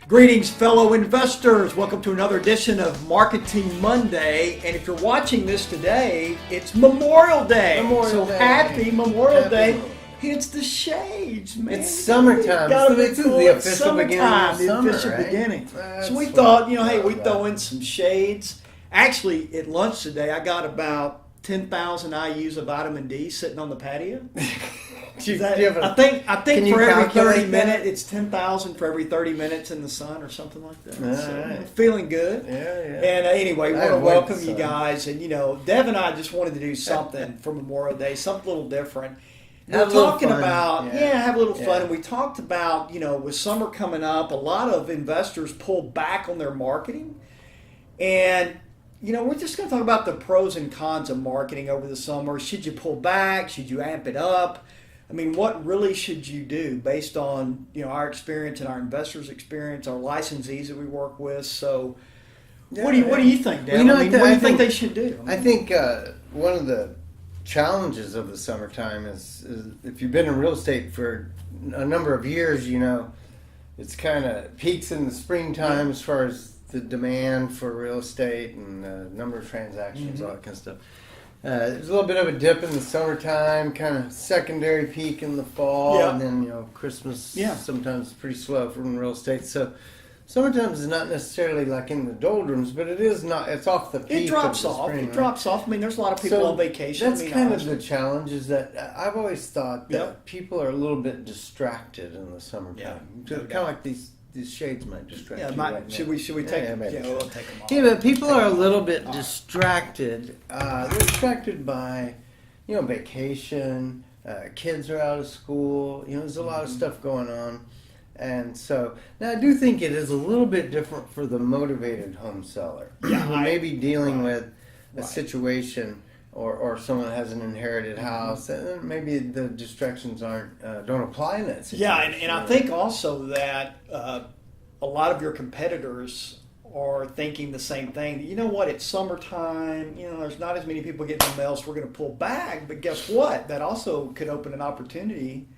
Greetings, fellow investors. Welcome to another edition of Marketing Monday. And if you're watching this today, it's Memorial Day. Happy Memorial Day. It's the shades, man. It's summertime. It's the official beginning of summer, So we thought, hey, we throw in some shades. Actually, at lunch today, I got about 10,000 IUs of vitamin D sitting on the patio. I think for every 30 minutes, it's 10,000 for every 30 minutes in the sun or something like that. Right. Feeling good. Yeah. And anyway, we want to welcome you guys. And, Dev and I just wanted to do something for Memorial Day, something a little different. We're talking about, have a little fun. And we talked about, with summer coming up, a lot of investors pull back on their marketing. And, we're just going to talk about the pros and cons of marketing over the summer. Should you pull back? Should you amp it up? I mean, what really should you do based on, our experience and our investors' experience, our licensees that we work with? So what do you think, Dan? What do you think they should do? I think one of the challenges of the summertime is if you've been in real estate for a number of years, it's kind of peaks in the springtime as far as the demand for real estate and the number of transactions, all that kind of stuff. There's a little bit of a dip in the summertime, kind of secondary peak in the fall, and then Christmas sometimes pretty slow from real estate. So summertime is not necessarily like in the doldrums, but it is not. It's off the peak. It drops of the off. spring, It drops off. I mean, there's a lot of people on vacation. That's kind of the challenge. Is that I've always thought that people are a little bit distracted in the summertime. Kind of like these shades might distract you right should now. we take them? We'll take them off. Yeah, but people are a little bit distracted. They're distracted by, vacation. Kids are out of school. There's a lot of stuff going on. And so, now I do think it is a little bit different for the motivated home seller. Who may be dealing with a situation or someone has an inherited house, and maybe the distractions don't apply in that situation. Yeah, and I think also that a lot of your competitors are thinking the same thing. You know what? It's summertime. There's not as many people getting the mail, so we're going to pull back. But guess what? That also could open an opportunity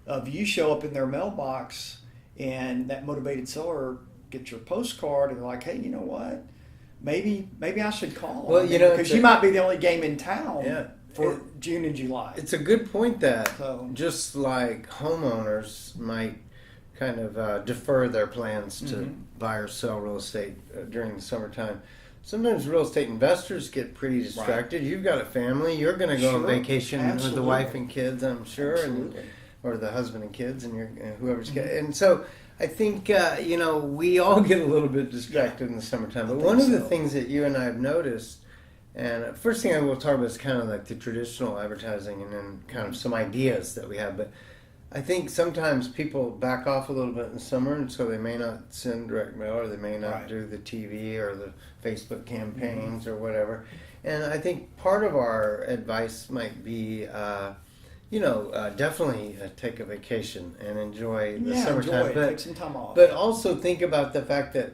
of you show up in their mailbox, and that motivated seller gets your postcard, and they're like, hey, you know what? Maybe I should call. Well, because you might be the only game in town for June and July. It's a good point that just like homeowners might kind of defer their plans to buy or sell real estate during the summertime. Sometimes real estate investors get pretty distracted. Right. You've got a family. You're going to go on vacation with the wife and kids, I'm sure, or the husband and kids, and whoever's and so. I think, we all get a little bit distracted in the summertime. But one of the things that you and I have noticed, and first thing I will talk about is kind of like the traditional advertising and then kind of some ideas that we have. But I think sometimes people back off a little bit in the summer, and so they may not send direct mail, or they may not do the TV or the Facebook campaigns or whatever. And I think part of our advice might be... definitely take a vacation and enjoy the summertime. Take some time off. But also think about the fact that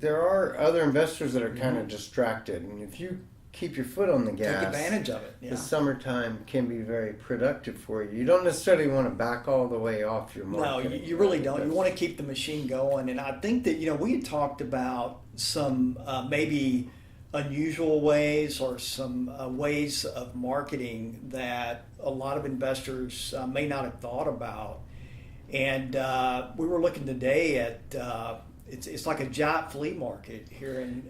there are other investors that are kind of distracted. And if you keep your foot on the gas, take advantage of it. Yeah. The summertime can be very productive for you. You don't necessarily want to back all the way off your market. No, you really don't. You want to keep the machine going. And I think that, we had talked about some maybe unusual ways or some ways of marketing that a lot of investors may not have thought about. And we were looking today at it's like a giant flea market here in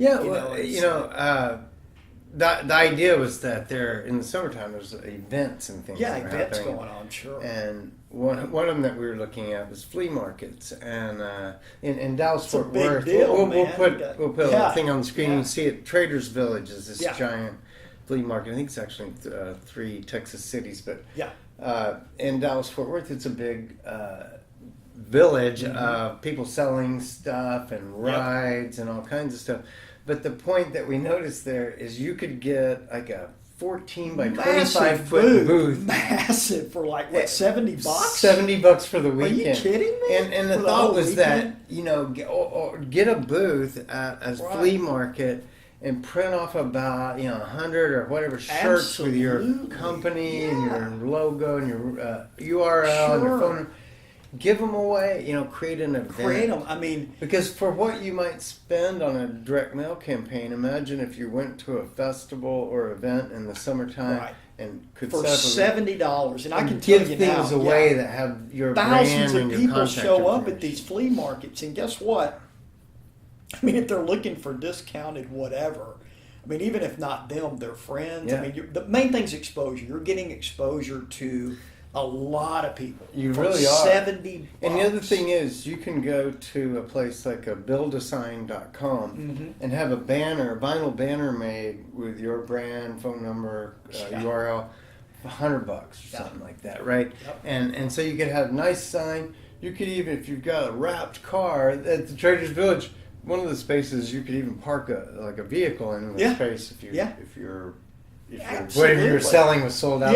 the idea was that there in the summertime there's events and things. Yeah, events going on, sure. And one of them that we were looking at was flea markets, and in Dallas Fort Worth. Deal, we'll put a thing on the screen and see it. Traders Village is this giant flea market. I think it's actually in 3 Texas cities, but in Dallas Fort Worth, it's a big village of people selling stuff and rides and all kinds of stuff. But the point that we noticed there is you could get like a 14 by 25 foot booth. Massive for like, what, $70? $70 for the weekend. Are you kidding me? And the thought was that, get a booth at a flea market and print off about 100 or whatever shirts with your company and your logo and your URL and your phone number. give them away. Create an event. Create them. I mean, because for what you might spend on a direct mail campaign, imagine if you went to a festival or event in the summertime. Right. And could for $70, and I can give tell you things now, away that have your thousands brand and of your people contact show up information. at these flea markets, and guess what? I mean, if they're looking for discounted whatever, I mean, even if not them, their friends. Yeah. I mean, the main thing's exposure. You're getting exposure to a lot of people. You for really are. $70. And the other thing is, you can go to a place like a buildasign.com and have a vinyl banner made with your brand, phone number, URL, $100 or something like that, right? Yep. And so you could have a nice sign. You could even, if you've got a wrapped car at the Traders Village, one of the spaces you could even park a vehicle in the space if you're whatever you're selling was sold out.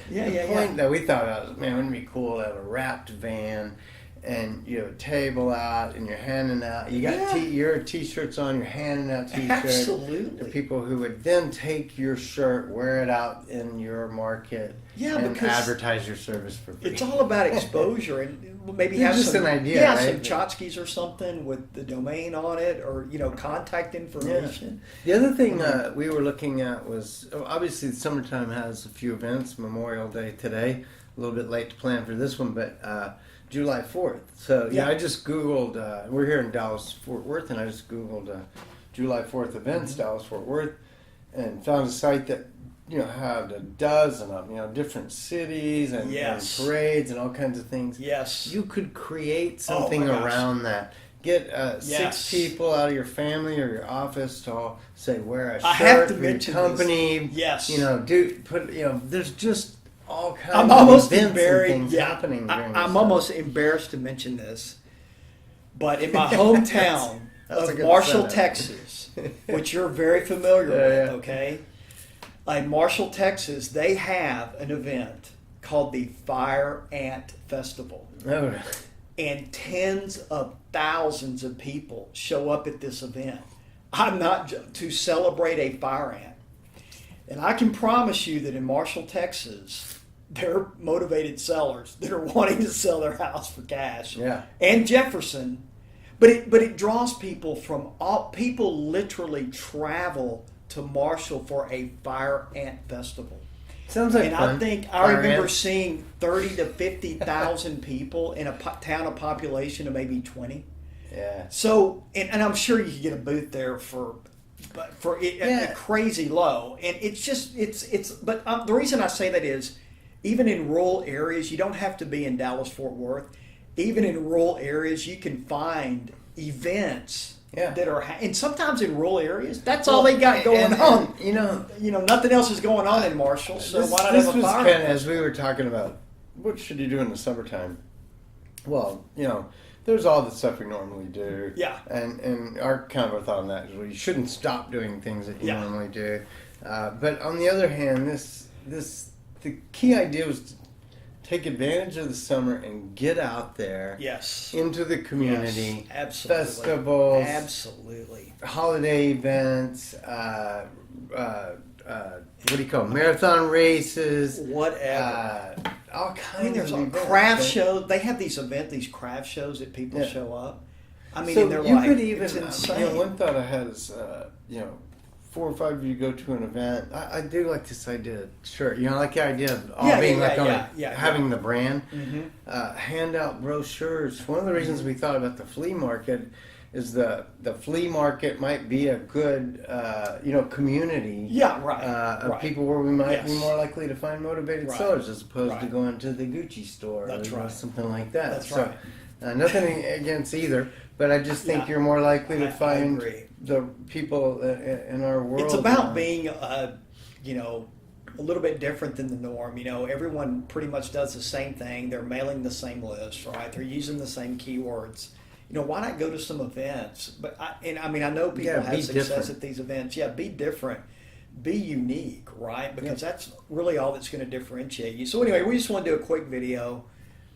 The point that we thought of was, man, wouldn't it be cool to have a wrapped van and you have a table out and you're handing out. You got your t-shirts on. You're handing out t-shirts to people who would then take your shirt, wear it out in your market, and advertise your service for free. It's all about exposure and maybe have just some an idea, right? some tchotchkes or something with the domain on it, or contact information. The other thing we were looking at was obviously summertime has a few events. Memorial Day today, a little bit late to plan for this one, but July 4th. So I just Googled. We're here in Dallas Fort Worth, and I just Googled July 4th events Dallas Fort Worth, and found a site that had a dozen of different cities and parades and all kinds of things. Yes, you could create something around that. Get 6 people out of your family or your office to all say wear a shirt for your company. This. Yes, there's just all kinds I'm of almost events embarrassed. and things happening. I'm almost embarrassed to mention this, but in my hometown of Marshall, Texas, which you're very familiar with, okay? In Marshall, Texas, they have an event called the Fire Ant Festival. Oh. And tens of thousands of people show up at this event. I'm not to celebrate a fire ant. And I can promise you that in Marshall, Texas, there are motivated sellers that are wanting to sell their house for cash. Yeah. And Jefferson. But it draws people from all. People literally travel to Marshall for a fire ant festival. Sounds like fun. I remember seeing 30 to 50,000 people in a town of population of maybe 20. Yeah. So and I'm sure you could get a booth there for a crazy low. And it's just but the reason I say that is, even in rural areas, you don't have to be in Dallas Fort Worth. Even in rural areas, you can find events that are, and sometimes in rural areas, that's all they got going on. Nothing else is going on in Marshall, so why not have a fire? This was as we were talking about, what should you do in the summertime? Well, there's all the stuff we normally do. Yeah. And our thought on that is, well, you shouldn't stop doing things that you normally do. But on the other hand, the key idea was to take advantage of the summer and get out there. Yes. Into the community. Yes, absolutely. Festivals. Absolutely. Holiday events. What do you call them? Marathon races. Whatever. All kinds there's of events. Craft shows. They have these craft shows that people show up. I mean, so and they're you like, could even, it's insane. one thought I had is, 4 or 5 of you go to an event. I do like this idea. Sure, like the idea of all being having the brand. Mm-hmm. Hand out brochures. One of the reasons we thought about the flea market is the flea market might be a good community. Yeah, right. Of people where we might be more likely to find motivated sellers as opposed to going to the Gucci store or something like that. That's right. Nothing against either, but I just think you're more likely to find the people in our world. It's about being, a little bit different than the norm. Everyone pretty much does the same thing. They're mailing the same list, right? They're using the same keywords. Why not go to some events? But I know people have success at these events. Yeah, be different. Be unique, right? Because that's really all that's going to differentiate you. So anyway, we just want to do a quick video.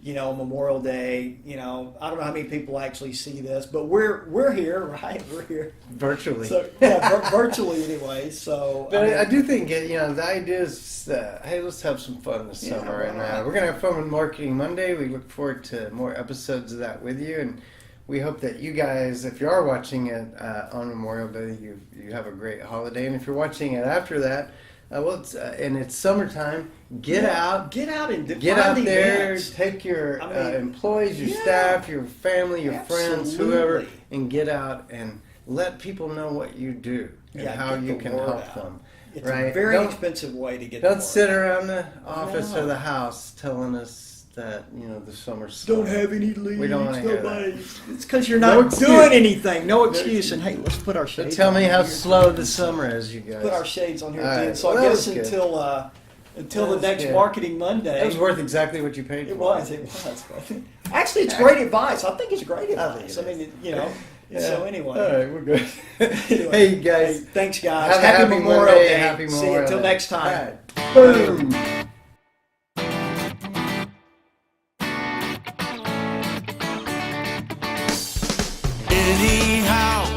Memorial Day. I don't know how many people actually see this, but we're here, right? We're here virtually. So yeah, virtually anyway. So, but I do think the idea is hey, let's have some fun this summer, and we're gonna have fun with Marketing Monday. We look forward to more episodes of that with you, and we hope that you guys, if you are watching it on Memorial Day, you have a great holiday, and if you're watching it after that. And it's summertime. Get out and get out there. Events. Take your employees, your staff, your family, your friends, whoever, and get out and let people know what you do and how you can help them. It's right? a very expensive way to get. Don't sit around the office or the house telling us that the summer's don't have any leaves. We don't want to hear that. It's because you're not doing anything. No excuse. And hey, let's put our shades. Tell me how slow the summer is, you guys. Put our shades on here, right. So I guess until the next Marketing Monday. That was worth exactly what you paid for. It was. Actually, it's great advice. I think it's great advice. I mean, So anyway. All right, we're good. Anyway, hey guys. Thanks guys. Have happy Memorial Day. Happy See Memorial you until Day. next time. Right. Boom. Anyhow,